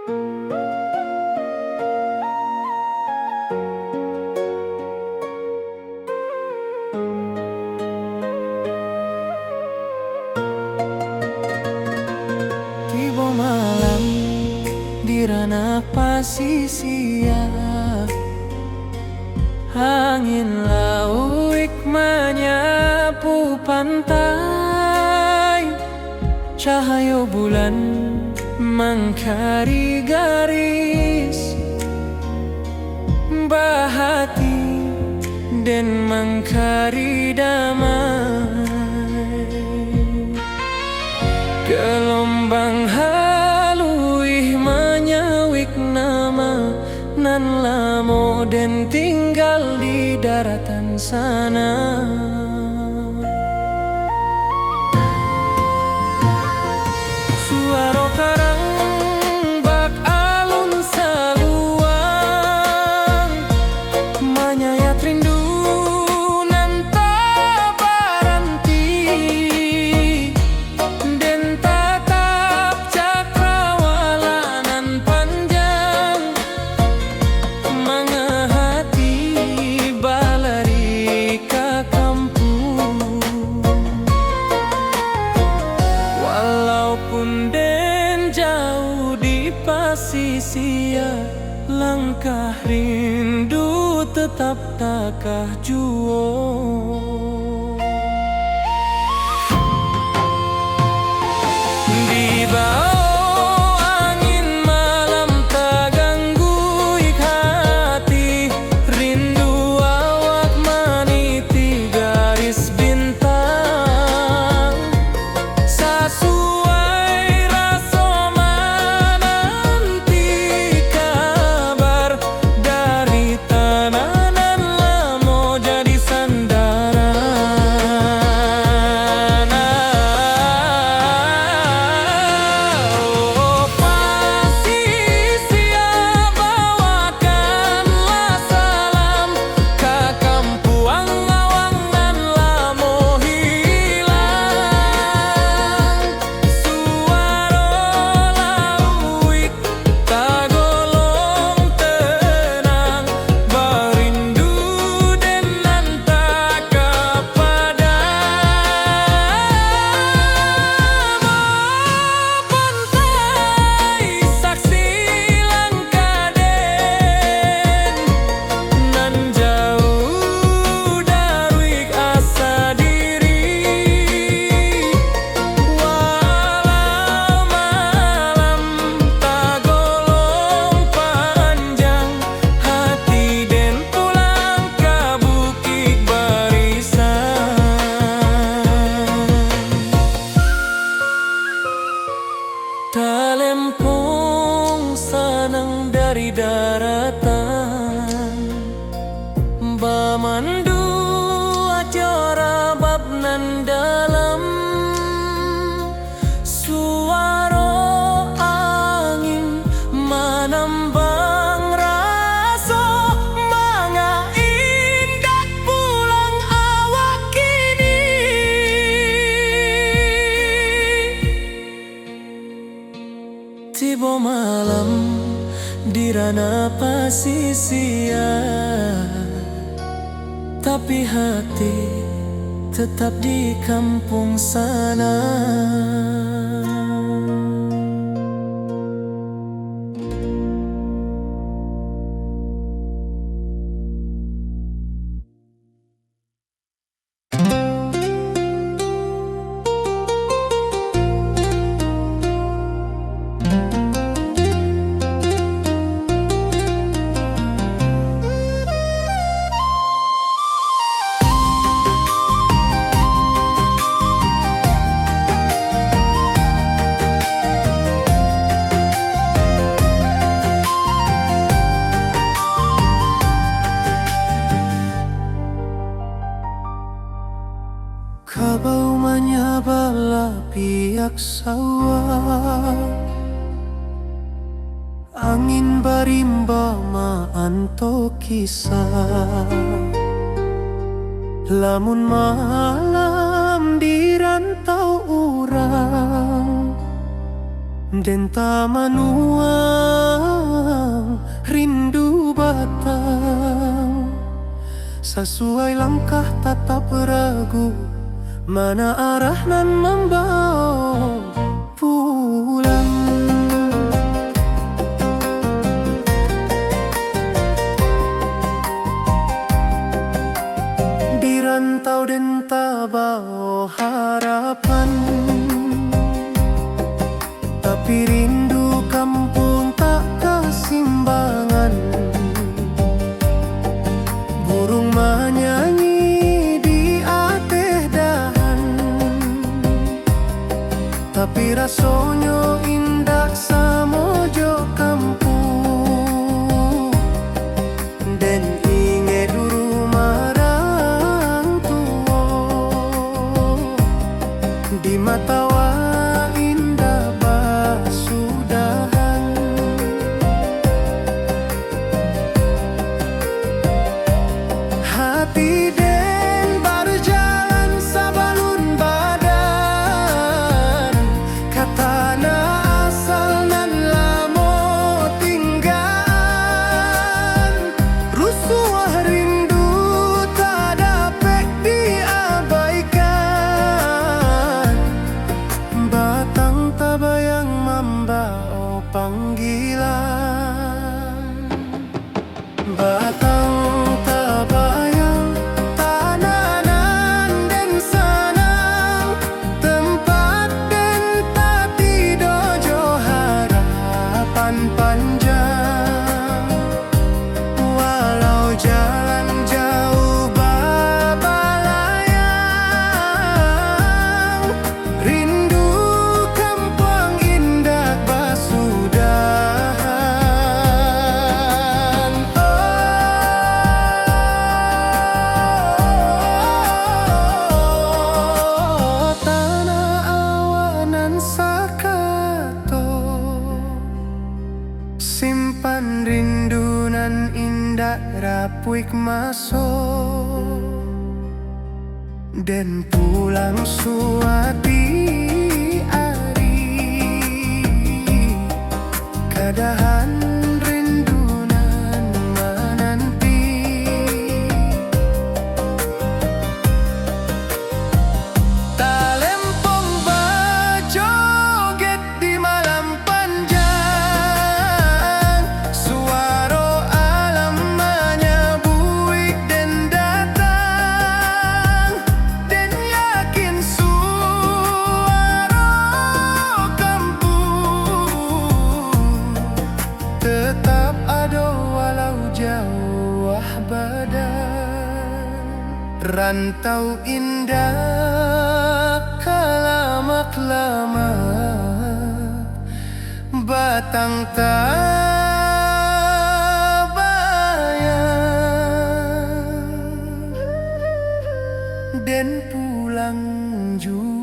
Tiba malam di ranah pasisia, angin lauik menyapu pantai, cahaya bulan mengkari garis bahati dan mengkari damai. Gelombang haluih menyawik nama nan lamo dan tinggal di daratan sana. Suara karang bak alun saluang menyayat rindu nan tak berhenti, dan tatap cakrawala nan panjang mengehati balari ka kampung. Walaupun den jauh di pasisia, langkah rindu tetap takah juo. Di bawah angin malam tak ganggu hati, rindu awak meniti garis bintang. Sesuai rasa menanti kabar dari tanah nan lamo jadi sandaran. Oh, pasisia bawakanlah salam ke kampuang awang nan lamo hilang. Suara lauik tagolong tenang, berindu dan nan tak pantai saksi langkah den nan jauh dari asa diri. Walau malam tagolong panjang, hati den pulang ke bukit barisan. Talempong sanang dari daratan, bamandu acara bab nan dalam. Suara angin menambang rasa manga indah pulang awak kini. Tiba malam di ranah pasisia, tapi hati tetap di kampung sana. Kabau menyabala pihak sawah, angin barimba maanto kisah. Lamun malam di rantau urang, den tamanua rindu batang. Sesuai langkah tatap ragu, mana arah nan membawa pulang. Di rantau dan tabau harapan, tapi rindu kampung tak kesimbangan. Burung menyanyi di atas dahan, tapi rasanya indah samojo kampung. Dan ingat rumah orang tua, di mata indah basudahan. Hati den berjalan sabalun badan, katana asal nan lamo tinggal. Rusuh rindu tak dapat diabaikan, batang tabayang membawa panggilan. Batang tabayang tananan dan sanang, tempat dan tati dojo harapan panjang. Walau jalan jauh babalayang, rindu kampung indah basudahan. Oh, tanah awanan sakato, simpan rindu nan indah rapuik masuk, dan pulang suati ari. Kadahan rindu nan menanti, talempong bajoget di malam panjang. Suara alam menyebuik dan datang, dan yakin suara kampung tetap ada walau jauh badan. Rantau indah kalamak lama, batang tabayang dan pulang jua.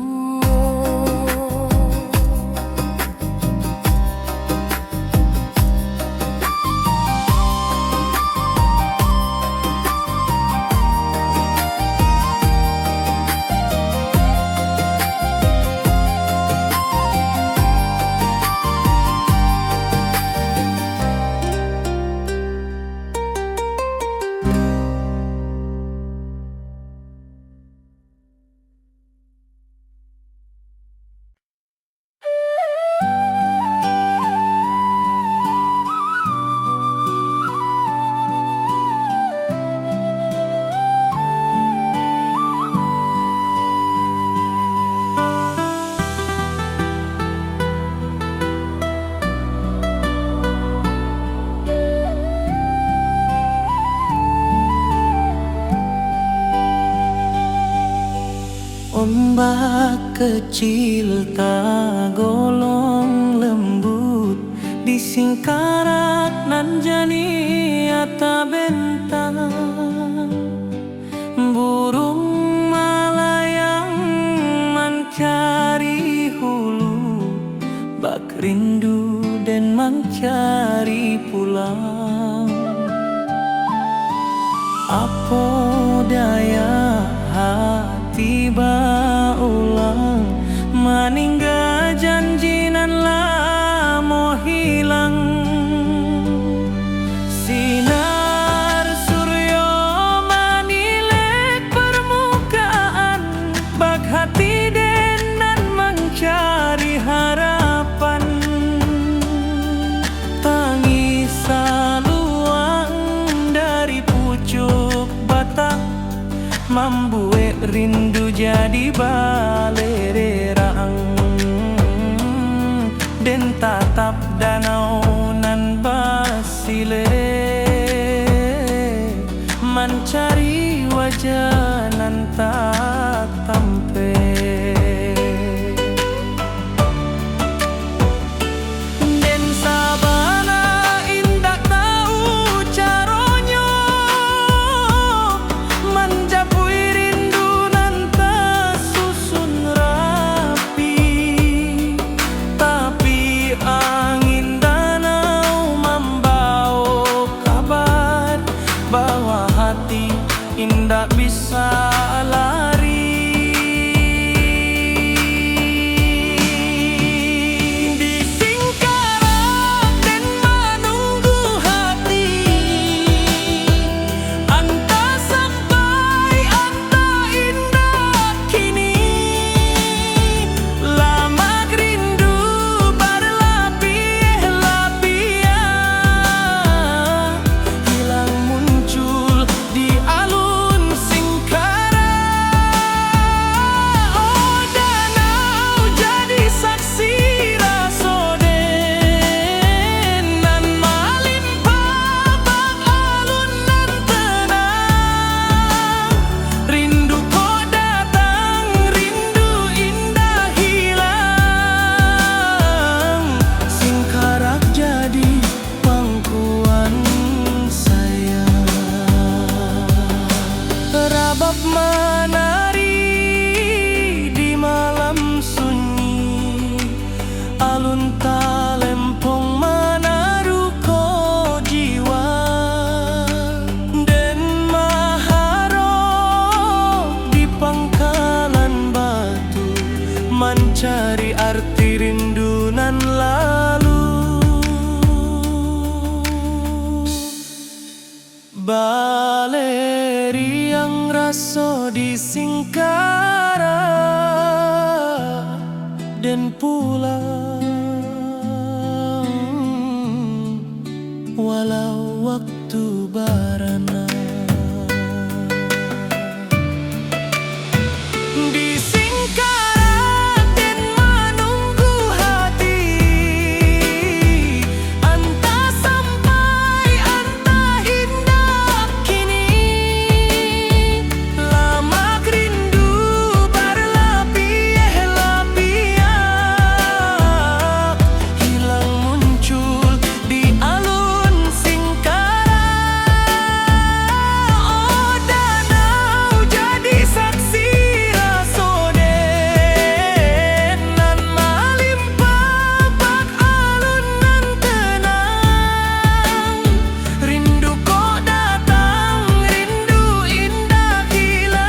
Ombak kecil tak golong lembut, di singkarak nan jani ata bentang. Burung malayang mencari hulu, bak rindu dan mencari pulang. Apa daya hati baulang, meninggal janji nan lamo hilang. rindu jadi balererang. Den tatap danau nan basile, mencari wajah nan tak tampe. Den sabana indak tahu caronyo, menjapui rindu nan tersusun rapi. Tapi angin danau membawa kabar bahwa hati indak bisa lari. Di Singkarak dan menunggu hati, entah sampai entah indah kini. Lama rindu berlapis-lapis, hilang muncul di alun Singkarak. Oh, danau jadi saksi rasoden nan melimpah bak alun nan tenang. Rindu kau datang, rindu indah hilang. Singkarak jadi pangkuan saya. Rabab menari di malam sunyi, alun talempong menaruh ko jiwa. Den maharok di pangkalan batu, mencari arti rindu nan lalu. Baleri yang raso di Singkarak dan pulang walau waktu barana. Di Singkarak dan menunggu hati, entah sampai entah indah kini. Lama rindu berlapis-lapis, hilang muncul di alun Singkarak. Oh, danau jadi saksi rasoden nan melimpah bak alun nan tenang. Rindu kau datang, rindu indah hilang.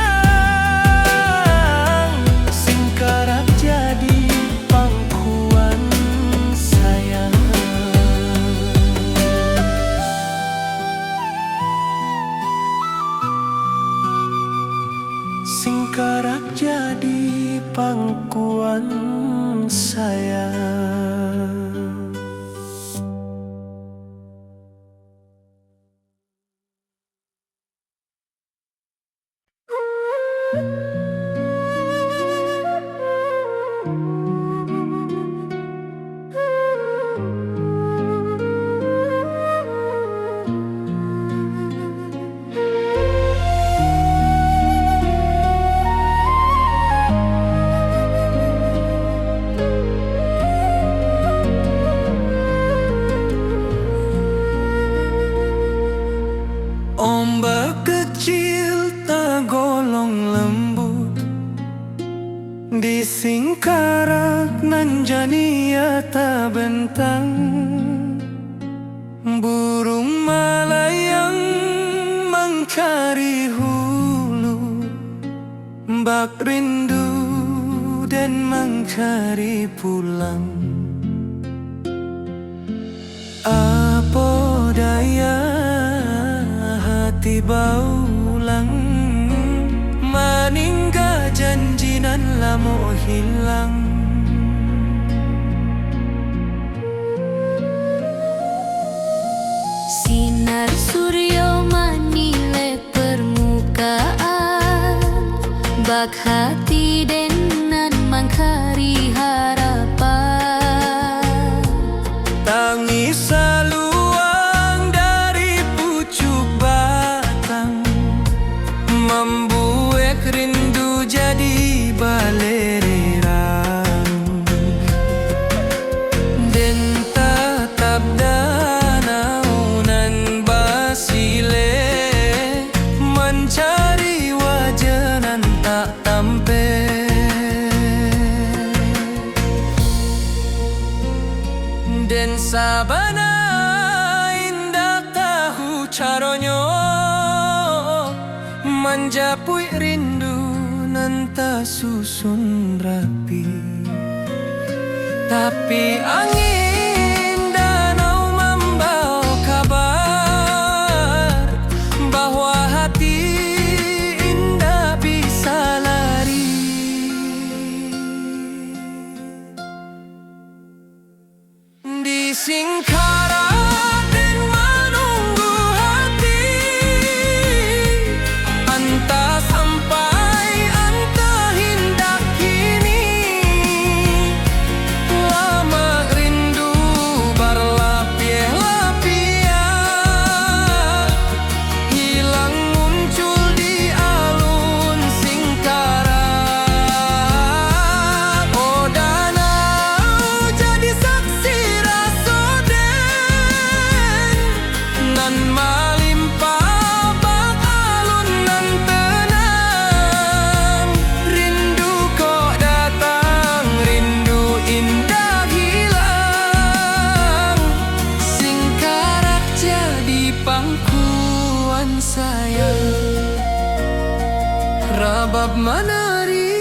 Singkarak jadi pangkuan saya. Singkarak jadi pangkuan saya. Ombak kecil tergolong lembut di Singkarak nan jania terbentang. Burung melayang mencari hulu, bak rindu dan mencari pulang. Apa daya hati baulang, meninggal janji nan lama hilang. Sinar surya menilai permukaan, bak hati denan mangkari harapan. Tangis saluang dari pucuk batang, membuat rindu jadi balererang. Den tatap danau nan basile, mencari wajah nan tak tampe. Den sabana indah tahu caronyo, menjapui rindu nan tak susun rapi. Tapi angin danau membawa kabar bahwa hati indah bisa lari. Di Singkara den menunggu hati, entah sampai entah hendak kini. Lama rindu berlapis-lapis, hilang muncul di alun Singkara. Oh danau jadi saksi rasoden, nan melimpah bak alun nan tenang. Rindu kok datang, rindu indah hilang. Singkarak jadi pangkuan sayang. Rabab menari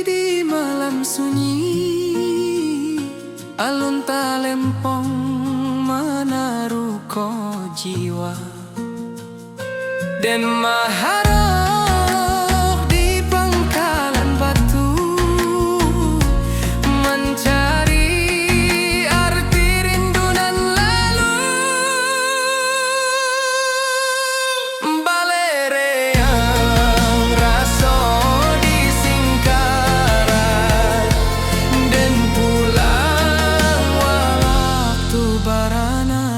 di malam sunyi, alun talempong menaruh ko jiwa. Den maharok di pangkalan batu, mencari arti rindu nan lalu. Balereang raso di Singkara, den pulang waktu barana.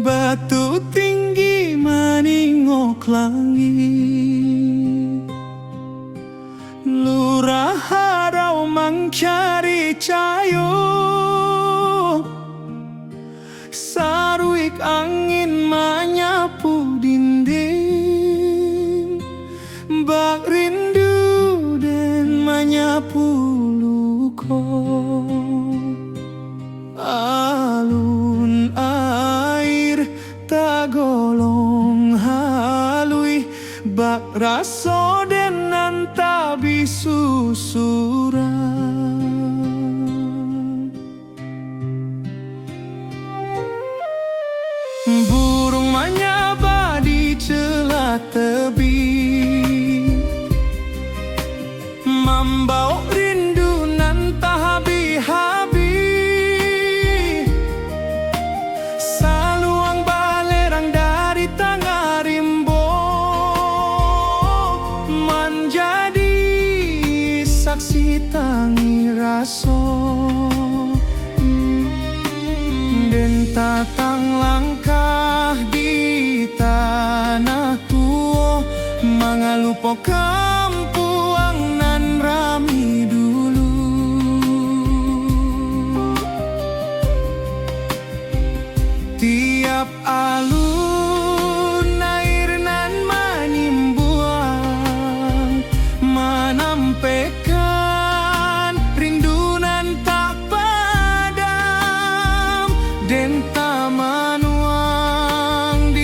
Batu tinggi meningok langit, lurah harau mencari cayo. Saruik angin menyapu dinding, bak rindu dan menyapu luko. Alun air tagolong halui, bak raso denan tabi susuran. Burung menyaba di celah tebing, membawa rindu nan tak habis-habis. Saluang balerang dari tengah rimbo, menjadi saksi tangi raso. Den tatang langkah di tanah tua, mengalupo kampuang nan rami dulu. Tiap alun air nan menimbuang, menampaikan rindu nan tak padam. Den taman wang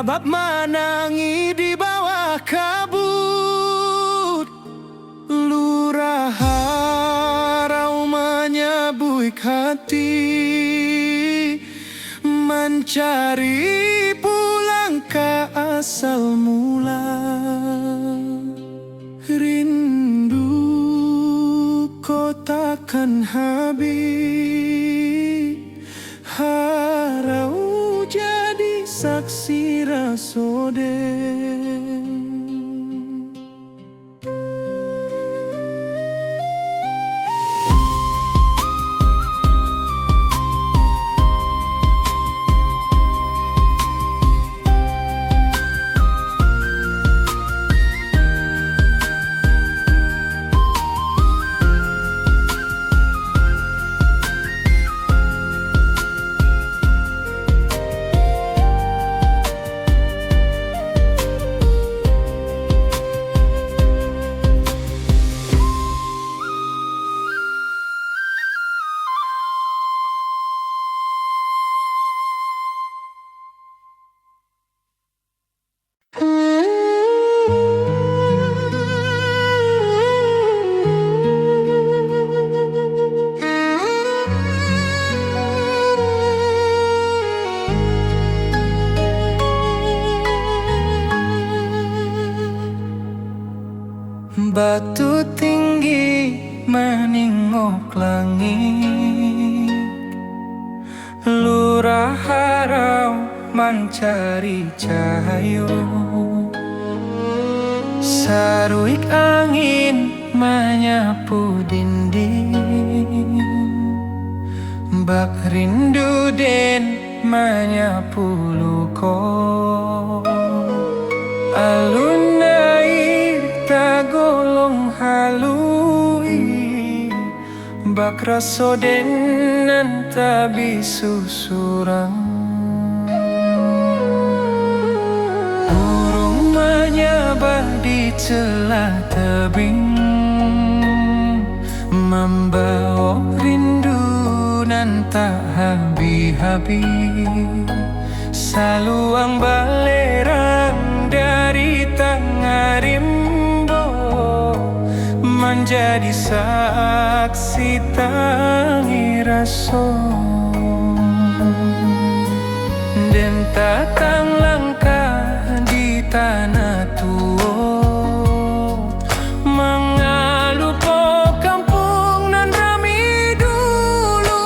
Rabab menangi di bawah kabut. Lurah harau menyebuik hati, mencari pulang ke asal mula. Rindu kau takkan habis, harau jadi saksi rasoden. Batu tinggi meningok langit, lurah harau mencari cahaya. Saruik angin menyapu dinding, bak rindu den menyapu luko. Alun air tagolong halui, bak rasoden nan tabisu surang. Burung menyabah di celah tebing, membawa rindu nan tak habis-habis. Saluang balerang dari tengah rimbo, menjadi saksi tangi raso. Dan tatang langkah di tanah tua, mengalu po kampung nan rami dulu.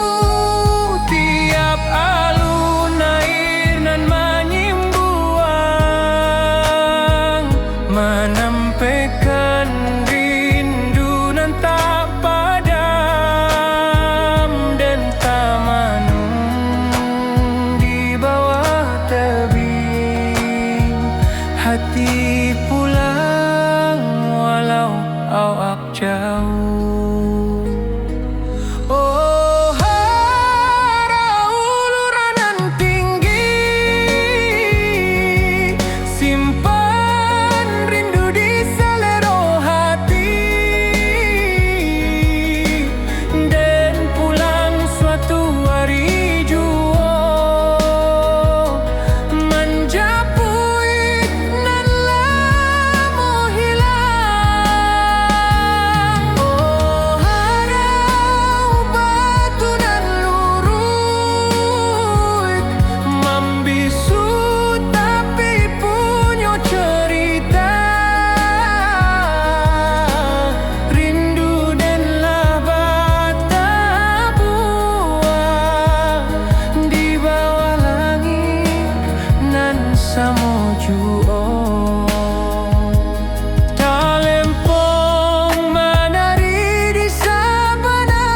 Tiap alun air nan menyimbuang, menampaikan rindu nan tak padam. Dan tamanung di bawah tebing, hati pulang walau awak jauh. Oh, harau luranan tinggi, simpan rindu di selero hati. Dan pulang suatu hari jua, menjapui nan lamo hilang. Oh, harau batu nan lurut, membisu tapi punya cerita. Rindu dan lah bata buah di bawah langit nan samojuo. Talempong menari di sabana,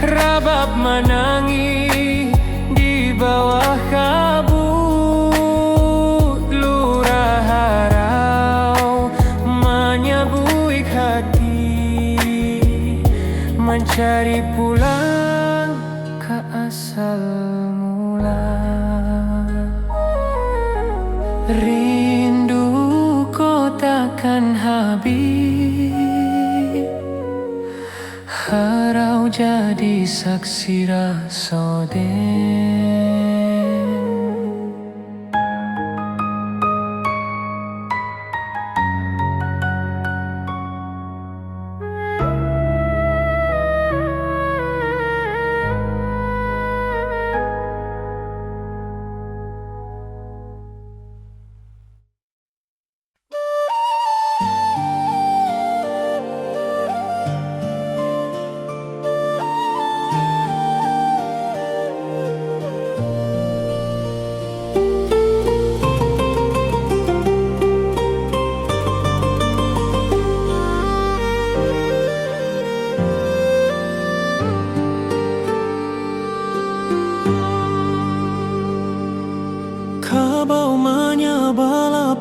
rabab menangi di bawah kabut. Lurah harau menyebuik hati, mencari pulang ke asal mula. Rindu kau takkan habis, harau jadi saksi rasoden.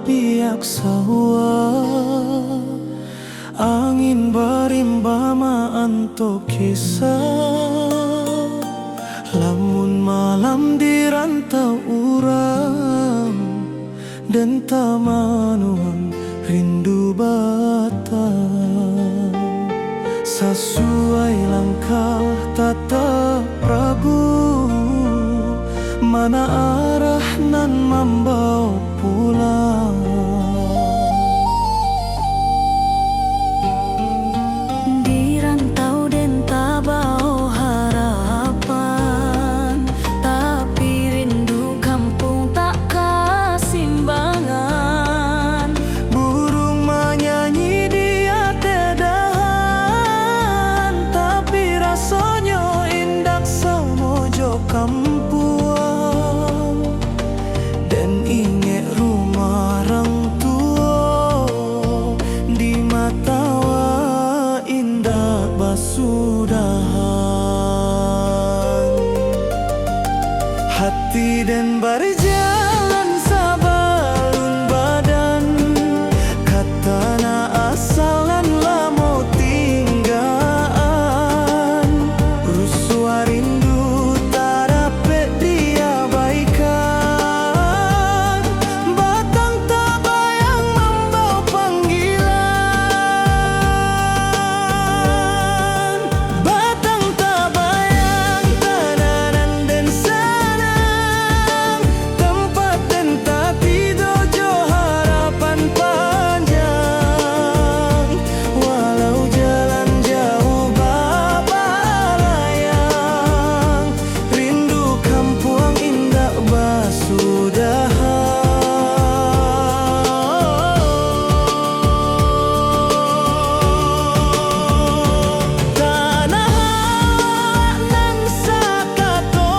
piak sawah, angin berimbama anto kisah. Lamun malam di rantau urang dan tamanuan rindu batang. Sesuai langkah tatap Prabu, mana arah nan membawa pulang. Di rantau den tabau harapan, tapi rindu kampung tak kasimbangan. Burung menyanyi di atedahan, tapi rasanya indak samojo kampuang. Dan inget rumah orang tua di matawa indah basudahan. Hati dan berjalan sabalun badan, katana asalan lamo tinggaan. Rusua rindu tak dapat diabaikan, batang tak bayang membawa panggilan. Batang tak bayang tananan dan sanang, tempat dan tati dojo harapan panjang. Walau jalan jauh babalayang, rindu kampung indah basudahan. Tanah nan sakato,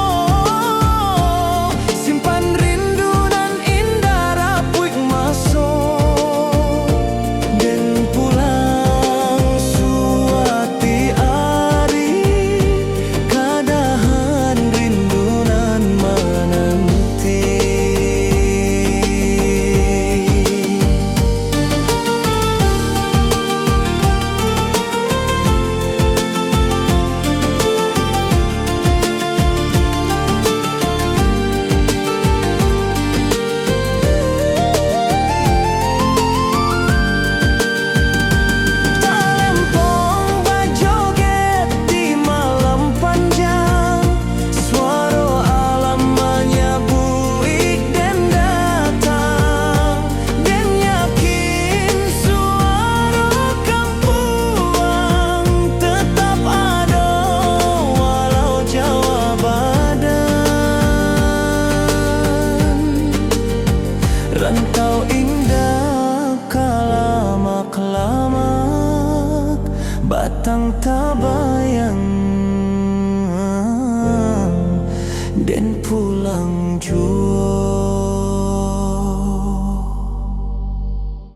simpan rindu nan indah rapuik maso. Dan pulang suati ari, kadahan rindu nan menanti. Talempong bajoget di malam panjang, suara alam menyabui dan datang. Dan yakin suara kampuang tetap ada walau Jawa badan. Rantau indah kalamak-lamak, batang tak bayang